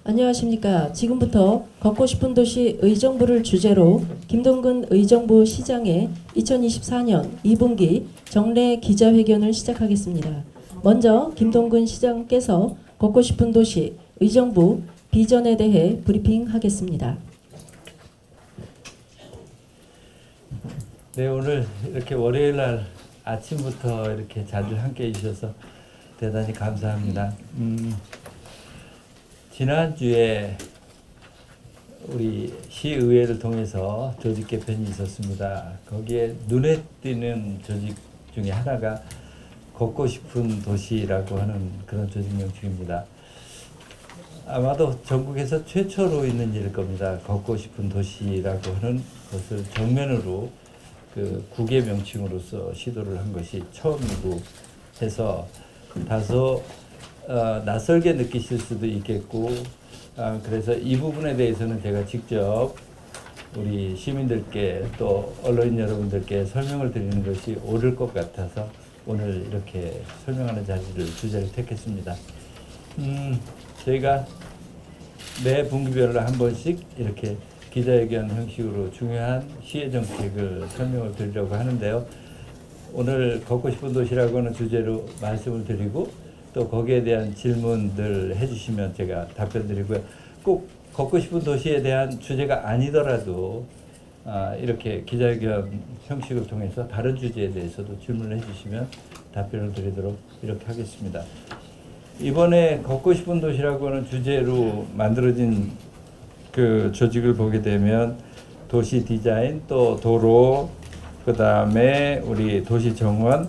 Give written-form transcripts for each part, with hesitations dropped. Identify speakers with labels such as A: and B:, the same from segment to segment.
A: 안녕하십니까. 지금부터 걷고 싶은 도시 의정부를 주제로 김동근 의정부 시장의 2024년 2분기 정례 기자회견을 시작하겠습니다. 먼저 김동근 시장께서 걷고 싶은 도시 의정부 비전에 대해 브리핑하겠습니다.
B: 네, 오늘 이렇게 월요일 날 아침부터 이렇게 자주 함께 해주셔서 대단히 감사합니다. 지난주에 우리 시의회를 통해서 조직 개편이 있었습니다. 거기에 눈에 띄는 조직 중에 하나가 걷고 싶은 도시라고 하는 그런 조직 명칭입니다. 아마도 전국에서 최초로 있는 일일 겁니다. 걷고 싶은 도시라고 하는 것을 정면으로 그 국외 명칭으로서 시도를 한 것이 처음이고 해서 다소 낯설게 느끼실 수도 있겠고, 그래서 이 부분에 대해서는 제가 직접 우리 시민들께 또 언론인 여러분들께 설명을 드리는 것이 옳을 것 같아서 오늘 이렇게 설명하는 주제를 택했습니다. 저희가 매 분기별로 한 번씩 이렇게 기자회견 형식으로 중요한 시의 정책을 설명을 드리려고 하는데요. 오늘 걷고 싶은 도시라고 하는 주제로 말씀을 드리고 또 거기에 대한 질문들 해주시면 제가 답변 드리고요. 꼭 걷고 싶은 도시에 대한 주제가 아니더라도 이렇게 기자회견 형식을 통해서 다른 주제에 대해서도 질문을 해주시면 답변을 드리도록 이렇게 하겠습니다. 이번에 걷고 싶은 도시라고 하는 주제로 만들어진 그 조직을 보게 되면 도시 디자인, 또 도로, 그 다음에 우리 도시 정원,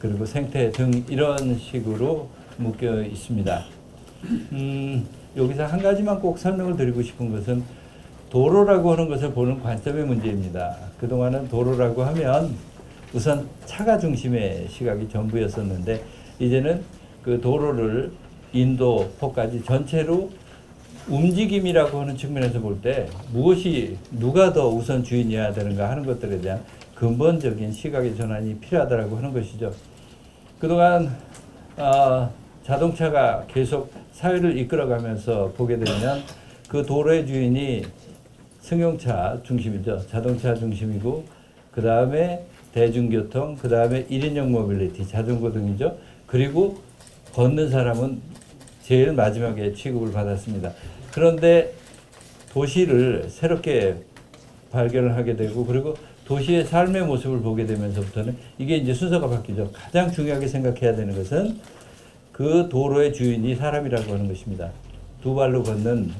B: 그리고 생태 등 이런 식으로 묶여 있습니다. 여기서 한 가지만 꼭 설명을 드리고 싶은 것은 도로라고 하는 것을 보는 관점의 문제입니다. 그동안은 도로라고 하면 우선 차가 중심의 시각이 전부였었는데 이제는 그 도로를 인도포까지 전체로 움직임이라고 하는 측면에서 볼 때 무엇이 누가 더 우선 주인이어야 되는가 하는 것들에 대한 근본적인 시각의 전환이 필요하다고 하는 것이죠. 그동안 자동차가 계속 사회를 이끌어가면서 보게 되면 그 도로의 주인이 승용차 중심이죠. 자동차 중심이고 그 다음에 대중교통, 그 다음에 1인용 모빌리티, 자전거 등이죠. 그리고 걷는 사람은 제일 마지막에 취급을 받았습니다. 그런데 도시를 새롭게 발견을 하게 되고 그리고 도시의 삶의 모습을 보게 되면서부터는 이게 이제 순서가 바뀌죠. 가장 중요하게 생각해야 되는 것은 그 도로의 주인이 사람이라고 하는 것입니다. 두 발로 걷는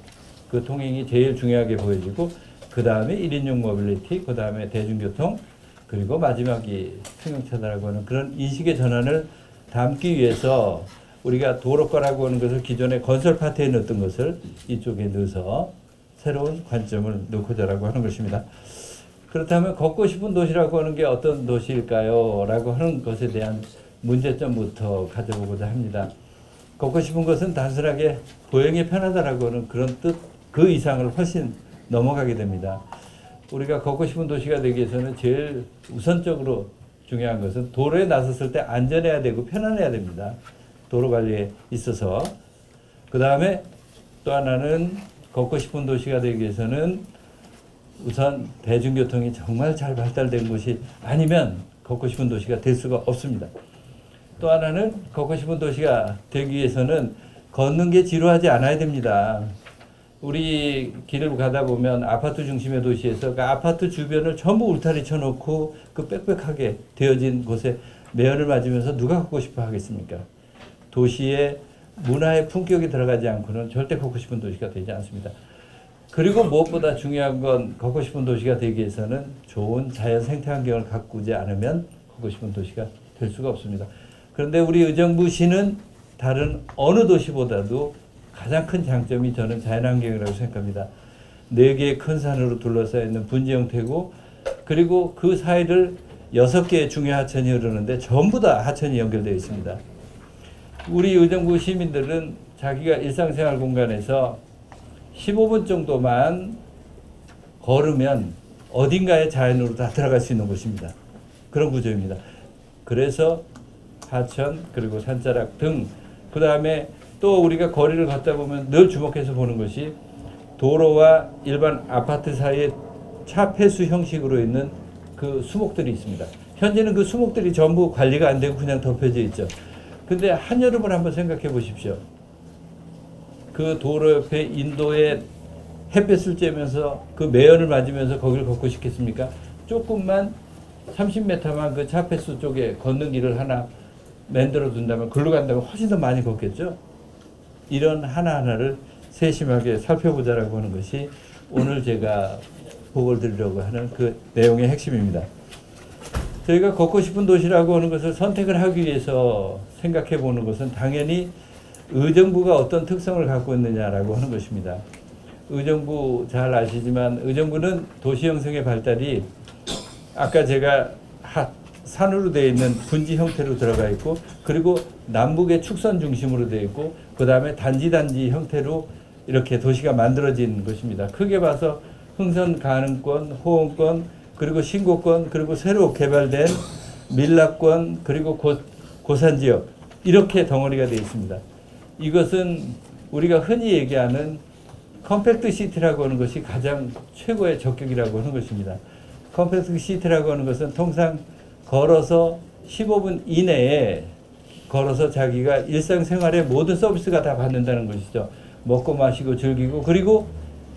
B: 그 통행이 제일 중요하게 보여지고 그 다음에 1인용 모빌리티, 그 다음에 대중교통, 그리고 마지막이 승용차다라고 하는 그런 인식의 전환을 담기 위해서 우리가 도로가라고 하는 것을 기존의 건설 파트에 넣었던 것을 이쪽에 넣어서 새로운 관점을 넣고자라고 하는 것입니다. 그렇다면 걷고 싶은 도시라고 하는 게 어떤 도시일까요? 라고 하는 것에 대한 문제점부터 가져보고자 합니다. 걷고 싶은 것은 단순하게 보행이 편하다라고 하는 그런 뜻, 그 이상을 훨씬 넘어가게 됩니다. 우리가 걷고 싶은 도시가 되기 위해서는 제일 우선적으로 중요한 것은 도로에 나섰을 때 안전해야 되고 편안해야 됩니다. 도로 관리에 있어서. 그 다음에 또 하나는 걷고 싶은 도시가 되기 위해서는 우선 대중교통이 정말 잘 발달된 곳이 아니면 걷고 싶은 도시가 될 수가 없습니다. 또 하나는 걷고 싶은 도시가 되기 위해서는 걷는 게 지루하지 않아야 됩니다. 우리 길을 가다 보면 아파트 중심의 도시에서 그 아파트 주변을 전부 울타리 쳐놓고 그 빽빽하게 되어진 곳에 매연을 맞으면서 누가 걷고 싶어 하겠습니까? 도시의 문화의 품격이 들어가지 않고는 절대 걷고 싶은 도시가 되지 않습니다. 그리고 무엇보다 중요한 건 걷고 싶은 도시가 되기 위해서는 좋은 자연 생태 환경을 가꾸지 않으면 걷고 싶은 도시가 될 수가 없습니다. 그런데 우리 의정부시는 다른 어느 도시보다도 가장 큰 장점이 저는 자연환경이라고 생각합니다. 4개의 큰 산으로 둘러싸여 있는 분지 형태고 그리고 그 사이를 6개의 중요 하천이 흐르는데 전부 다 하천이 연결되어 있습니다. 우리 의정부 시민들은 자기가 일상생활 공간에서 15분 정도만 걸으면 어딘가에 자연으로 다 들어갈 수 있는 곳입니다. 그런 구조입니다. 그래서 하천 그리고 산자락 등 그 다음에 또 우리가 거리를 걷다 보면 늘 주목해서 보는 것이 도로와 일반 아파트 사이에 차 폐수 형식으로 있는 그 수목들이 있습니다. 현재는 그 수목들이 전부 관리가 안 되고 그냥 덮여져 있죠. 근데 한여름을 한번 생각해 보십시오. 그 도로 옆에 인도에 햇볕을 쬐면서 그 매연을 맞으면서 거기를 걷고 싶겠습니까? 조금만 30m만 그 차 폐수 쪽에 걷는 길을 하나 만들어 둔다면, 글로 간다면 훨씬 더 많이 걷겠죠? 이런 하나하나를 세심하게 살펴보자라고 하는 것이 오늘 제가 보고를 드리려고 하는 그 내용의 핵심입니다. 저희가 걷고 싶은 도시라고 하는 것을 선택을 하기 위해서 생각해 보는 것은 당연히 의정부가 어떤 특성을 갖고 있느냐라고 하는 것입니다. 의정부 잘 아시지만 의정부는 도시 형성의 발달이 아까 제가 산으로 되어 있는 분지 형태로 들어가 있고, 그리고 남북의 축선 중심으로 되어 있고, 그 다음에 단지 형태로 이렇게 도시가 만들어진 것입니다. 크게 봐서 흥선 가능권, 호응권, 그리고 신고권, 그리고 새로 개발된 밀락권, 그리고 고산지역, 이렇게 덩어리가 되어 있습니다. 이것은 우리가 흔히 얘기하는 컴팩트 시티라고 하는 것이 가장 최고의 적격이라고 하는 것입니다. 컴팩트 시티라고 하는 것은 통상 걸어서 15분 이내에 걸어서 자기가 일상생활의 모든 서비스가 다 받는다는 것이죠. 먹고 마시고 즐기고, 그리고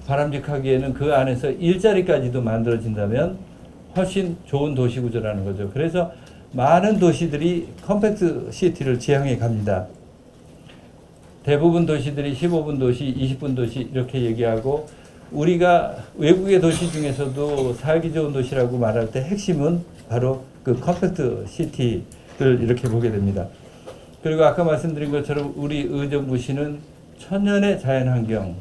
B: 바람직하기에는 그 안에서 일자리까지도 만들어진다면 훨씬 좋은 도시 구조라는 거죠. 그래서 많은 도시들이 컴팩트 시티를 지향해 갑니다. 대부분 도시들이 15분 도시, 20분 도시 이렇게 얘기하고, 우리가 외국의 도시 중에서도 살기 좋은 도시라고 말할 때 핵심은 바로 그 컴팩트 시티를 이렇게 보게 됩니다. 그리고 아까 말씀드린 것처럼 우리 의정부시는 천년의 자연환경,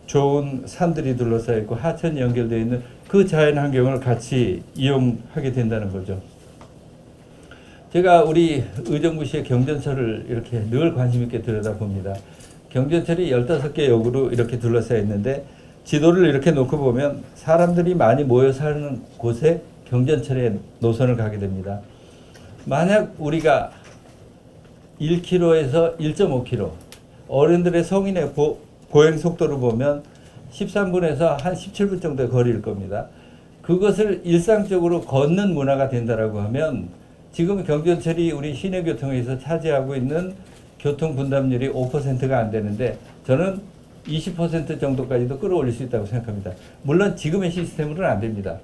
B: 좋은 산들이 둘러싸여 있고 하천이 연결되어 있는 그 자연환경을 같이 이용하게 된다는 거죠. 제가 우리 의정부시의 경전철을 이렇게 늘 관심 있게 들여다봅니다. 경전철이 15개 역으로 이렇게 둘러싸여 있는데, 지도를 이렇게 놓고 보면 사람들이 많이 모여 사는 곳에 경전철의 노선을 가게 됩니다. 만약 우리가 1km에서 1.5km, 어른들의 성인의 보행 속도를 보면 13분에서 한 17분 정도의 거리일 겁니다. 그것을 일상적으로 걷는 문화가 된다라고 하면, 지금 경전철이 우리 시내교통에서 차지하고 있는 교통 분담률이 5%가 안 되는데, 저는 20% 정도까지도 끌어올릴 수 있다고 생각합니다. 물론 지금의 시스템으로는 안 됩니다.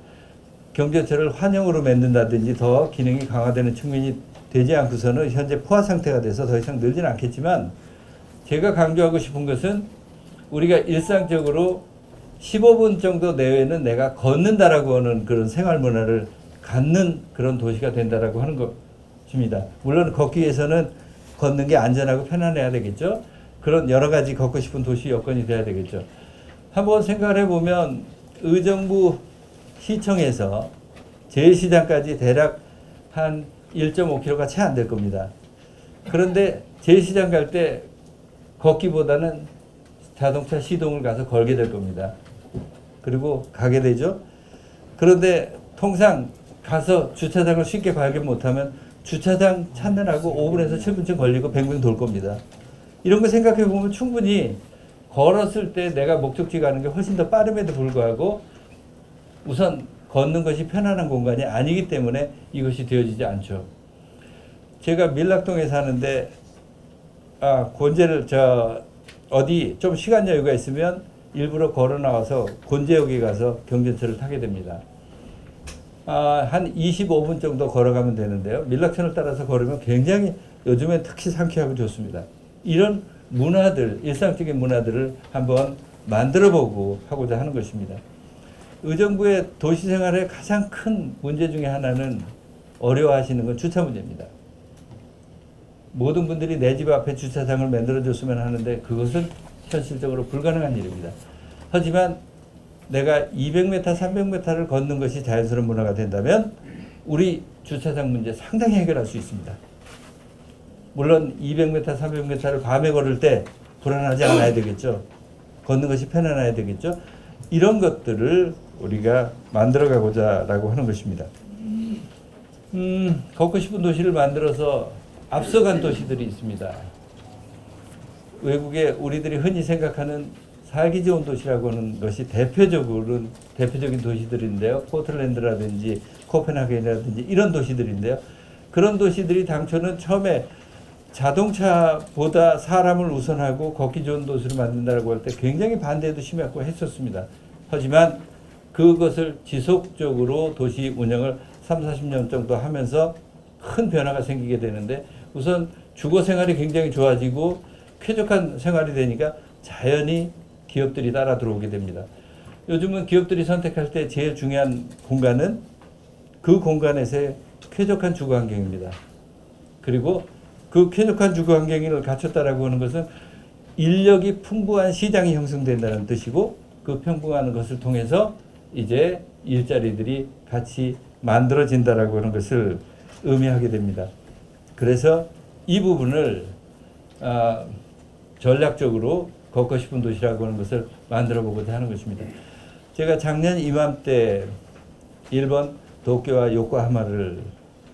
B: 경전철을 환형으로 만든다든지 더 기능이 강화되는 측면이 되지 않고서는 현재 포화 상태가 돼서 더 이상 늘지는 않겠지만, 제가 강조하고 싶은 것은 우리가 일상적으로 15분 정도 내외는 내가 걷는다라고 하는 그런 생활 문화를 갖는 그런 도시가 된다라고 하는 것입니다. 물론 걷기 위해서는 걷는 게 안전하고 편안해야 되겠죠. 그런 여러 가지 걷고 싶은 도시 여건이 돼야 되겠죠. 한번 생각을 해보면 의정부 시청에서 제일시장까지 대략 한 1.5km가 채 안 될 겁니다. 그런데 제일시장 갈 때 걷기보다는 자동차 시동을 가서 걸게 될 겁니다. 그리고 가게 되죠. 그런데 통상 가서 주차장을 쉽게 발견 못하면 주차장 찾느라고 5분에서 7분쯤 걸리고 뱅뱅 돌 겁니다. 이런 거 생각해 보면 충분히 걸었을 때 내가 목적지 가는 게 훨씬 더 빠름에도 불구하고 우선 걷는 것이 편안한 공간이 아니기 때문에 이것이 되어지지 않죠. 제가 밀락동에 사는데 곤제를 어디 좀 시간 여유가 있으면 일부러 걸어 나와서 곤제역에 가서 경전철을 타게 됩니다. 한 25분 정도 걸어가면 되는데요. 밀락천을 따라서 걸으면 굉장히 요즘엔 특히 상쾌하고 좋습니다. 이런 문화들, 일상적인 문화들을 한번 만들어보고 하고자 하는 것입니다. 의정부의 도시생활의 가장 큰 문제 중에 하나는 어려워하시는 건 주차 문제입니다. 모든 분들이 내 집 앞에 주차장을 만들어줬으면 하는데 그것은 현실적으로 불가능한 일입니다. 하지만 내가 200m, 300m를 걷는 것이 자연스러운 문화가 된다면 우리 주차장 문제 상당히 해결할 수 있습니다. 물론 200m, 300m를 밤에 걸을 때 불안하지 않아야 되겠죠. 걷는 것이 편안해야 되겠죠. 이런 것들을 우리가 만들어가고자 라고 하는 것입니다. 걷고 싶은 도시를 만들어서 앞서간 도시들이 있습니다. 외국에 우리들이 흔히 생각하는 살기 좋은 도시라고 하는 것이 대표적인 도시들인데요. 포틀랜드라든지 코펜하겐이라든지 이런 도시들인데요. 그런 도시들이 당초는 처음에 자동차보다 사람을 우선하고 걷기 좋은 도시를 만든다고 할 때 굉장히 반대도 심했고 했었습니다. 하지만 그것을 지속적으로 도시 운영을 30-40년 정도 하면서 큰 변화가 생기게 되는데 우선 주거 생활이 굉장히 좋아지고 쾌적한 생활이 되니까 자연히 기업들이 따라 들어오게 됩니다. 요즘은 기업들이 선택할 때 제일 중요한 공간은 그 공간에서의 쾌적한 주거 환경입니다. 그리고 그 쾌적한 주거 환경을 갖췄다라고 하는 것은 인력이 풍부한 시장이 형성된다는 뜻이고 그 평범한 것을 통해서 이제 일자리들이 같이 만들어진다라고 하는 것을 의미하게 됩니다. 그래서 이 부분을 전략적으로 걷고 싶은 도시라고 하는 것을 만들어 보고자 하는 것입니다. 제가 작년 이맘때 일본 도쿄와 요코하마를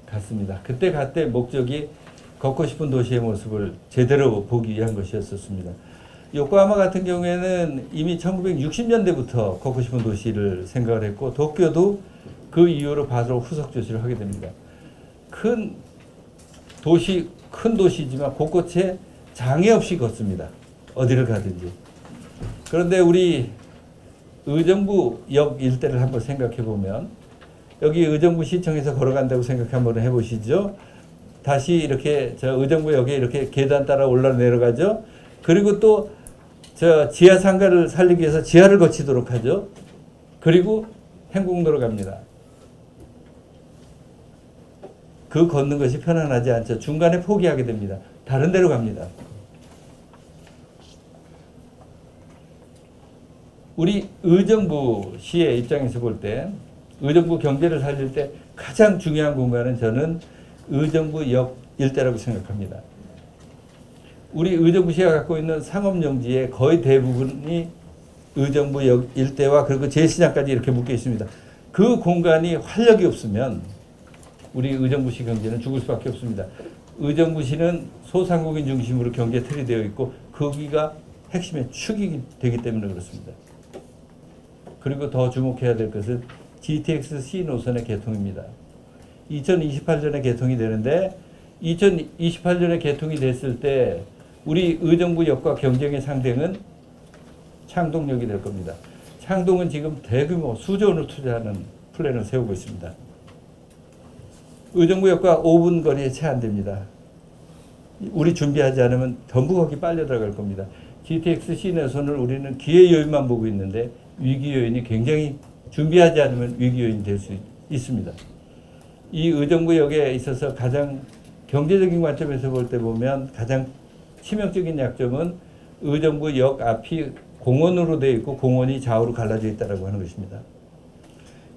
B: 갔습니다. 그때 갈 때 목적이 걷고 싶은 도시의 모습을 제대로 보기 위한 것이었습니다. 요코하마 같은 경우에는 이미 1960년대부터 걷고 싶은 도시를 생각을 했고 도쿄도 그 이후로 바로 후속 조치를 하게 됩니다. 큰 도시지만 곳곳에 장애 없이 걷습니다. 어디를 가든지. 그런데 우리 의정부역 일대를 한번 생각해 보면 여기 의정부 시청에서 걸어간다고 생각 한번 해보시죠. 다시 이렇게 저 의정부역에 이렇게 계단 따라 올라 내려가죠. 그리고 또 저 지하 상가를 살리기 위해서 지하를 거치도록 하죠. 그리고 행궁로로 갑니다. 그 걷는 것이 편안하지 않죠. 중간에 포기하게 됩니다. 다른 데로 갑니다. 우리 의정부시의 입장에서 볼 때 의정부 경제를 살릴 때 가장 중요한 공간은 저는 의정부역 일대라고 생각합니다. 우리 의정부시가 갖고 있는 상업용지의 거의 대부분이 의정부역 일대와 그리고 제시장까지 이렇게 묶여 있습니다. 그 공간이 활력이 없으면 우리 의정부시 경제는 죽을 수밖에 없습니다. 의정부시는 소상공인 중심으로 경제 틀이 되어 있고 거기가 핵심의 축이 되기 때문에 그렇습니다. 그리고 더 주목해야 될 것은 GTX-C 노선의 개통입니다. 2028년에 개통이 되는데 2028년에 개통이 됐을 때 우리 의정부역과 경쟁의 상대는 창동역이 될 겁니다. 창동은 지금 대규모 수조 원을 투자하는 플랜을 세우고 있습니다. 의정부역과 5분 거리에 채 안 됩니다. 우리 준비하지 않으면 전부 거기 빨려 들어갈 겁니다. GTX-C 노선을 우리는 기회 요인만 보고 있는데 위기 요인이 굉장히 준비하지 않으면 위기 요인이 될 수 있습니다. 이 의정부역에 있어서 가장 경제적인 관점에서 볼 때 보면 가장 치명적인 약점은 의정부역 앞이 공원으로 되어 있고 공원이 좌우로 갈라져 있다고 하는 것입니다.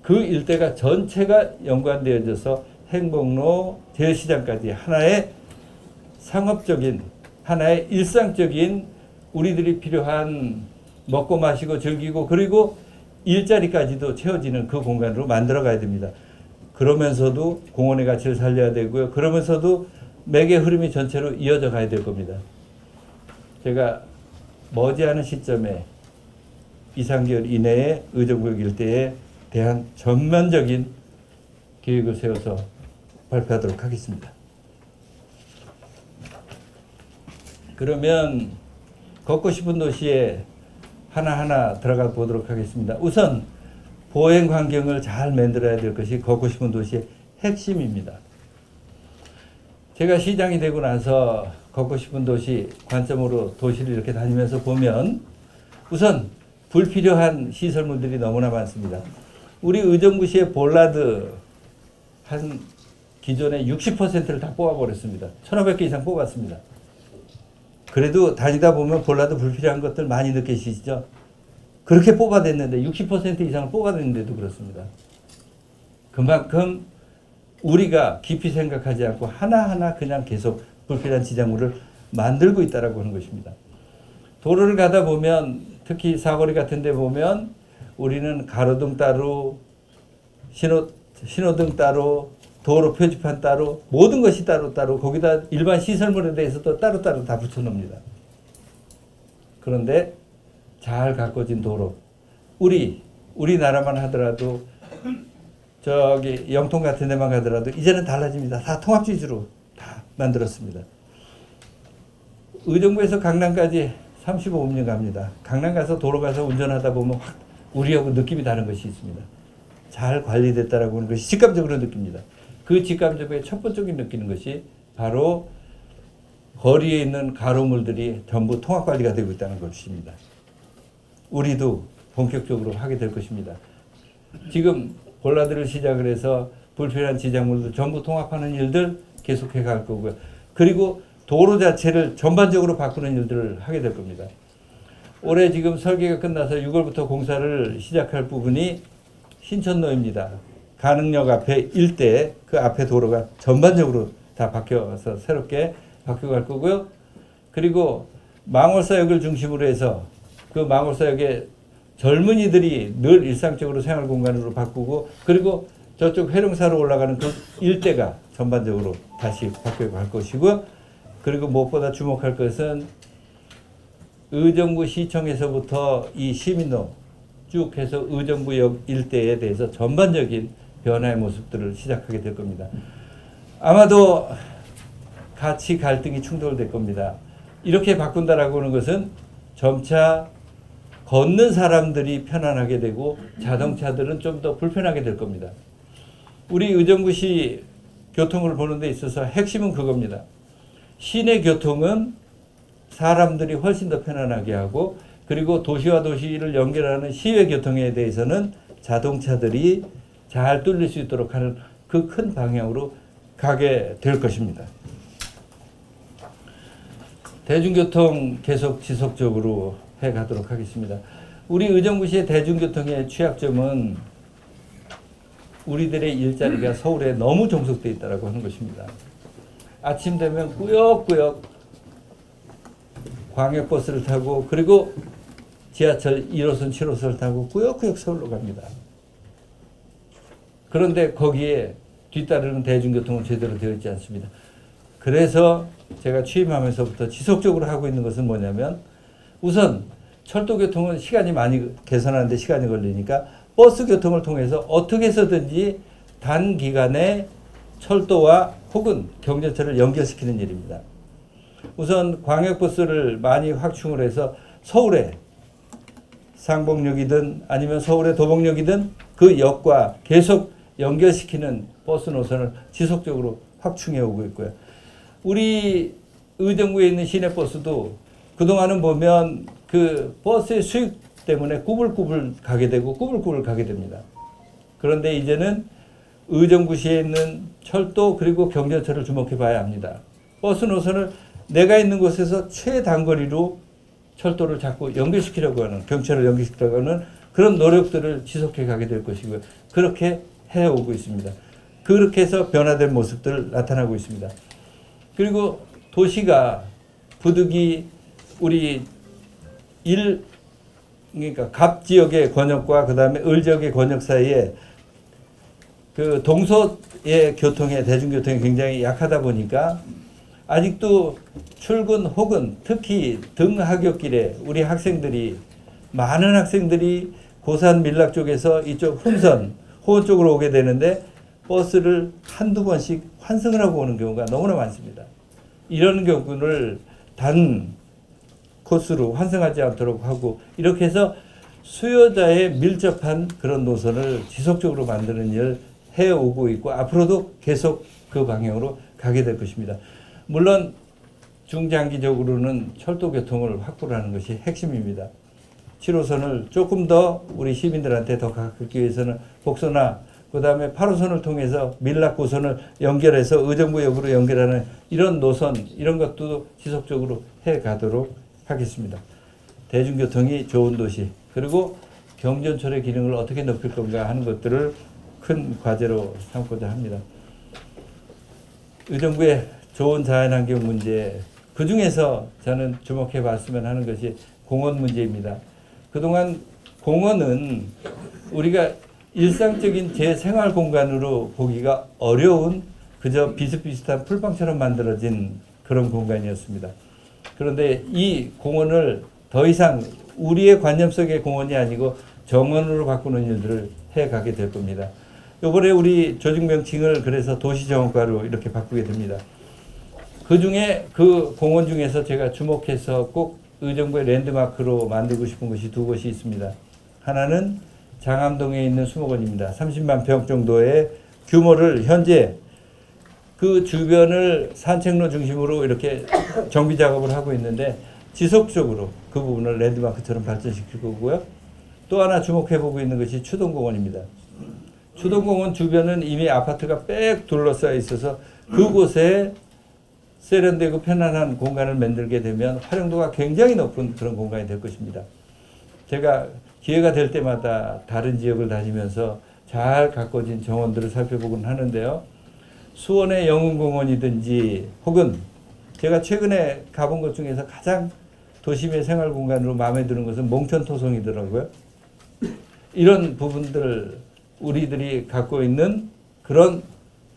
B: 그 일대가 전체가 연관되어져서 행복로, 제시장까지 하나의 상업적인, 하나의 일상적인 우리들이 필요한 먹고 마시고 즐기고 그리고 일자리까지도 채워지는 그 공간으로 만들어 가야 됩니다. 그러면서도 공원의 가치를 살려야 되고요. 그러면서도 맥의 흐름이 전체로 이어져 가야 될 겁니다. 제가 머지않은 시점에 2-3개월 이내에 의정부역 일대에 대한 전면적인 계획을 세워서 발표하도록 하겠습니다. 그러면 걷고 싶은 도시에 하나하나 들어가 보도록 하겠습니다. 우선 보행 환경을 잘 만들어야 될 것이 걷고 싶은 도시의 핵심입니다. 제가 시장이 되고 나서 걷고 싶은 도시 관점으로 도시를 이렇게 다니면서 보면 우선 불필요한 시설물들이 너무나 많습니다. 우리 의정부시의 볼라드 한 기존의 60%를 다 뽑아버렸습니다. 1,500개 이상 뽑았습니다. 그래도 다니다 보면 볼라드 불필요한 것들 많이 느끼시죠? 그렇게 뽑아냈는데 60% 이상을 뽑아냈는데도 그렇습니다. 그만큼 우리가 깊이 생각하지 않고 하나하나 그냥 계속 불필요한 지장물을 만들고 있다라고 하는 것입니다. 도로를 가다 보면 특히 사거리 같은 데 보면 우리는 가로등 따로 신호등 따로 도로 표지판 따로 모든 것이 따로따로 거기다 일반 시설물에 대해서도 따로따로 다 붙여놓습니다. 그런데 잘 가꿔진 도로. 우리나라만 하더라도 저기 영통 같은 데만 가더라도 이제는 달라집니다. 다 통합지주로 다 만들었습니다. 의정부에서 강남까지 35분 갑니다. 강남 가서 도로 가서 운전하다 보면 확 우리하고 느낌이 다른 것이 있습니다. 잘 관리됐다라고 하는 것이 직감적으로 느낍니다. 그 직감적인 첫 번째 느끼는 것이 바로 거리에 있는 가로물들이 전부 통합관리가 되고 있다는 것입니다. 우리도 본격적으로 하게 될 것입니다. 지금 볼라드를 시작을 해서 불필요한 지작물들 전부 통합하는 일들 계속해 갈 거고요. 그리고 도로 자체를 전반적으로 바꾸는 일들을 하게 될 겁니다. 올해 지금 설계가 끝나서 6월부터 공사를 시작할 부분이 신천로입니다. 가능역 앞에 일대 그 앞에 도로가 전반적으로 다 바뀌어서 새롭게 바뀌어갈 거고요. 그리고 망월사역을 중심으로 해서 그 망월사역에 젊은이들이 늘 일상적으로 생활 공간으로 바꾸고 그리고 저쪽 회룡사로 올라가는 그 일대가 전반적으로 다시 바뀌어갈 것이고 그리고 무엇보다 주목할 것은 의정부 시청에서부터 이 시민로 쭉 해서 의정부역 일대에 대해서 전반적인 변화의 모습들을 시작하게 될 겁니다. 아마도 가치 갈등이 충돌될 겁니다. 이렇게 바꾼다라고 하는 것은 점차 걷는 사람들이 편안하게 되고 자동차들은 좀 더 불편하게 될 겁니다. 우리 의정부시 교통을 보는 데 있어서 핵심은 그겁니다. 시내 교통은 사람들이 훨씬 더 편안하게 하고 그리고 도시와 도시를 연결하는 시외 교통에 대해서는 자동차들이 잘 뚫릴 수 있도록 하는 그 큰 방향으로 가게 될 것입니다. 대중교통 계속 지속적으로 해가도록 하겠습니다. 우리 의정부시의 대중교통의 취약점은 우리들의 일자리가 서울에 너무 종속되어 있다고 하는 것입니다. 아침 되면 꾸역꾸역 광역버스를 타고 그리고 지하철 1호선, 7호선을 타고 꾸역꾸역 서울로 갑니다. 그런데 거기에 뒤따르는 대중교통은 제대로 되어 있지 않습니다. 그래서 제가 취임하면서부터 지속적으로 하고 있는 것은 뭐냐면 우선 철도교통은 시간이 많이 개선하는데 시간이 걸리니까 버스 교통을 통해서 어떻게 해서든지 단기간에 철도와 혹은 경전철을 연결시키는 일입니다. 우선 광역버스를 많이 확충을 해서 서울에 상복역이든 아니면 서울의 도봉역이든 그 역과 계속 연결시키는 버스 노선을 지속적으로 확충해 오고 있고요. 우리 의정부에 있는 시내버스도 그동안은 보면 그 버스의 수익 때문에 꾸불꾸불 가게 되고 꾸불꾸불 가게 됩니다. 그런데 이제는 의정부시에 있는 철도 그리고 경전철을 주목해 봐야 합니다. 버스 노선을 내가 있는 곳에서 최단거리로 철도를 자꾸 연결시키려고 하는 경찰을 연결시키려고 하는 그런 노력들을 지속해 가게 될 것이고요. 그렇게 해오고 있습니다. 그렇게 해서 변화된 모습들 나타나고 있습니다. 그리고 도시가 부득이 우리 그러니까 갑 지역의 권역과 그 다음에 을 지역의 권역 사이에 그 동서의 교통의 대중교통이 굉장히 약하다 보니까 아직도 출근 혹은 특히 등하굣길에 우리 학생들이 많은 학생들이 고산 밀락 쪽에서 이쪽 흥선 호원 쪽으로 오게 되는데 버스를 한두 번씩 환승을 하고 오는 경우가 너무나 많습니다. 이런 경우를 단 코스로 환승하지 않도록 하고 이렇게 해서 수요자에 밀접한 그런 노선을 지속적으로 만드는 일을 해오고 있고 앞으로도 계속 그 방향으로 가게 될 것입니다. 물론 중장기적으로는 철도 교통을 확보를 하는 것이 핵심입니다. 7호선을 조금 더 우리 시민들한테 더 가깝기 위해서는 복소나 그 다음에 8호선을 통해서 밀락고선을 연결해서 의정부역으로 연결하는 이런 노선 이런 것도 지속적으로 해가도록 하겠습니다. 대중교통이 좋은 도시 그리고 경전철의 기능을 어떻게 높일 건가 하는 것들을 큰 과제로 삼고자 합니다. 의정부의 좋은 자연환경 문제 그중에서 저는 주목해 봤으면 하는 것이 공원 문제입니다. 그동안 공원은 우리가 일상적인 제 생활 공간으로 보기가 어려운 그저 비슷비슷한 풀빵처럼 만들어진 그런 공간이었습니다. 그런데 이 공원을 더 이상 우리의 관념 속의 공원이 아니고 정원으로 바꾸는 일들을 해가게 될 겁니다. 이번에 우리 조직 명칭을 그래서 도시정원과로 이렇게 바꾸게 됩니다. 그 중에 그 공원 중에서 제가 주목해서 꼭 의정부의 랜드마크로 만들고 싶은 곳이 두 곳이 있습니다. 하나는 장암동에 있는 수목원입니다. 30만 평 정도의 규모를 현재 그 주변을 산책로 중심으로 이렇게 정비 작업을 하고 있는데 지속적으로 그 부분을 랜드마크처럼 발전시킬 거고요. 또 하나 주목해보고 있는 것이 추동공원입니다. 추동공원 주변은 이미 아파트가 빽 둘러싸여 있어서 그곳에 세련되고 편안한 공간을 만들게 되면 활용도가 굉장히 높은 그런 공간이 될 것입니다. 제가 기회가 될 때마다 다른 지역을 다니면서 잘 가꿔진 정원들을 살펴보곤 하는데요. 수원의 영흥공원이든지 혹은 제가 최근에 가본 것 중에서 가장 도심의 생활 공간으로 마음에 드는 것은 몽천토성이더라고요. 이런 부분들을 우리들이 갖고 있는 그런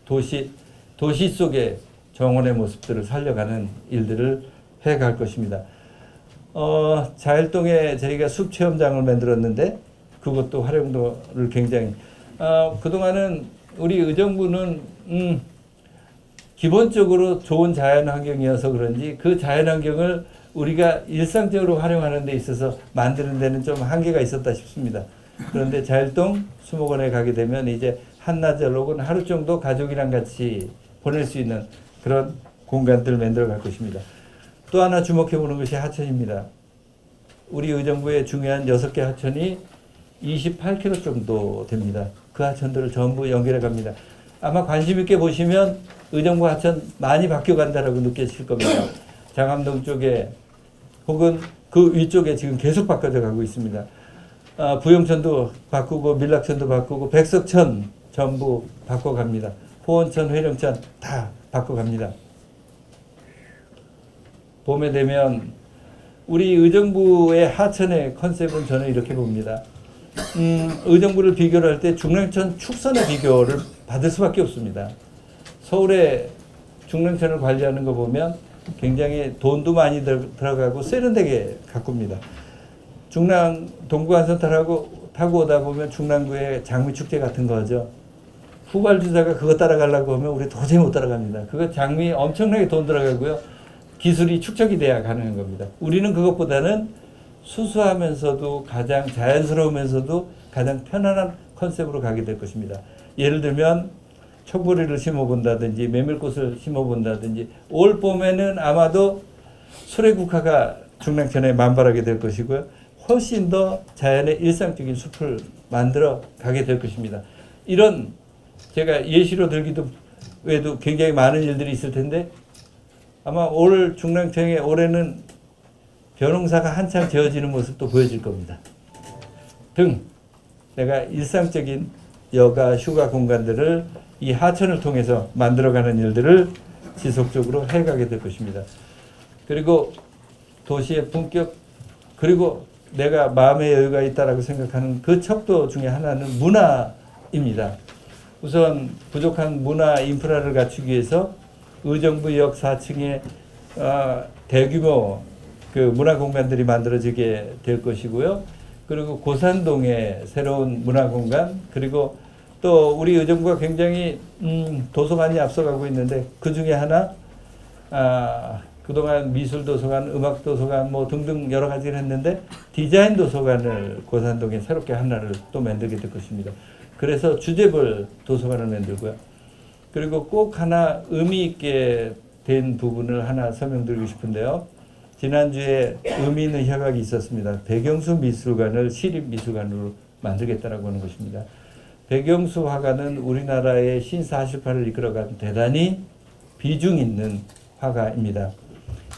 B: 도시 속의 정원의 모습들을 살려가는 일들을 해갈 것입니다. 자일동에 저희가 숲 체험장을 만들었는데 그것도 활용도를 굉장히 그동안은 우리 의정부는 기본적으로 좋은 자연 환경이어서 그런지 그 자연 환경을 우리가 일상적으로 활용하는 데 있어서 만드는 데는 좀 한계가 있었다 싶습니다. 그런데 자일동 수목원에 가게 되면 이제 한나절 혹은 하루 정도 가족이랑 같이 보낼 수 있는 그런 공간들을 만들어 갈 것입니다. 또 하나 주목해 보는 것이 하천입니다. 우리 의정부의 중요한 6개 하천이 28km 정도 됩니다. 그 하천들을 전부 연결해 갑니다. 아마 관심 있게 보시면 의정부 하천 많이 바뀌어 간다라고 느끼실 겁니다. 장암동 쪽에 혹은 그 위쪽에 지금 계속 바꿔져 가고 있습니다. 부영천도 바꾸고 밀락천도 바꾸고 백석천 전부 바꿔갑니다. 호원천, 회령천 다 바꿔갑니다. 봄에 되면 우리 의정부의 하천의 컨셉은 저는 이렇게 봅니다. 의정부를 비교를 할 때 중랑천 축선의 비교를 받을 수밖에 없습니다. 서울의 중랑천을 관리하는 거 보면 굉장히 돈도 많이 들어가고 세련되게 가꿉니다. 중랑 동부간선 타고 오다 보면 중랑구의 장미축제 같은 거죠. 후발주자가 그거 따라가려고 하면 우리 도저히 못 따라갑니다. 그거 장미 엄청나게 돈 들어가고요. 기술이 축적이 돼야 가능한 겁니다. 우리는 그것보다는 수수하면서도 가장 자연스러우면서도 가장 편안한 컨셉으로 가게 될 것입니다. 예를 들면 촉보리를 심어본다든지 메밀꽃을 심어본다든지 올 봄에는 아마도 수레국화가 중랑천에 만발하게 될 것이고요. 훨씬 더 자연의 일상적인 숲을 만들어 가게 될 것입니다. 이런 제가 예시로 들기도 외에도 굉장히 많은 일들이 있을 텐데 아마 올 중랑천에 올해는 벼농사가 한창 지어지는 모습도 보여질 겁니다. 등 내가 일상적인 여가 휴가 공간들을 이 하천을 통해서 만들어가는 일들을 지속적으로 해가게 될 것입니다. 그리고 도시의 품격 그리고 내가 마음의 여유가 있다라고 생각하는 그 척도 중에 하나는 문화입니다. 우선 부족한 문화 인프라를 갖추기 위해서 의정부역 4층에 대규모 그 문화 공간들이 만들어지게 될 것이고요. 그리고 고산동에 새로운 문화 공간 그리고 또 우리 의정부가 굉장히 도서관이 앞서가고 있는데 그 중에 하나 그동안 미술 도서관, 음악 도서관 뭐 등등 여러 가지를 했는데 디자인 도서관을 고산동에 새롭게 하나를 또 만들게 될 것입니다. 그래서 주제별 도서관을 만들고요. 그리고 꼭 하나 의미 있게 된 부분을 하나 설명드리고 싶은데요. 지난주에 의미 있는 협약이 있었습니다. 백영수 미술관을 시립미술관으로 만들겠다라고 하는 것입니다. 백영수 화가는 우리나라의 신사실파를 이끌어간 대단히 비중 있는 화가입니다.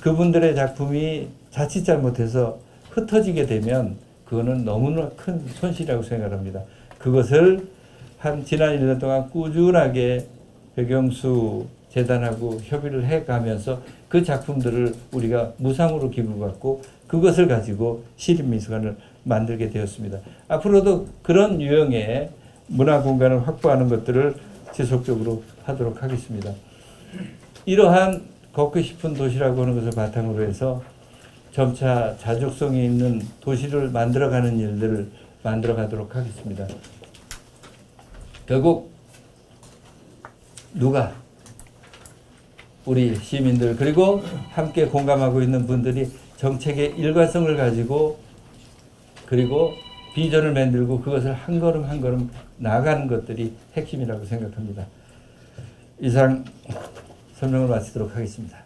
B: 그분들의 작품이 자칫 잘못해서 흩어지게 되면 그거는 너무나 큰 손실이라고 생각합니다. 그것을 지난 1년 동안 꾸준하게 백영수 재단하고 협의를 해가면서 그 작품들을 우리가 무상으로 기부받고 그것을 가지고 시립미술관을 만들게 되었습니다. 앞으로도 그런 유형의 문화 공간을 확보하는 것들을 지속적으로 하도록 하겠습니다. 이러한 걷고 싶은 도시라고 하는 것을 바탕으로 해서 점차 자족성이 있는 도시를 만들어가는 일들을 만들어가도록 하겠습니다. 결국 누가 우리 시민들 그리고 함께 공감하고 있는 분들이 정책의 일관성을 가지고 그리고 비전을 만들고 그것을 한 걸음 한 걸음 나아가는 것들이 핵심이라고 생각합니다. 이상 설명을 마치도록 하겠습니다.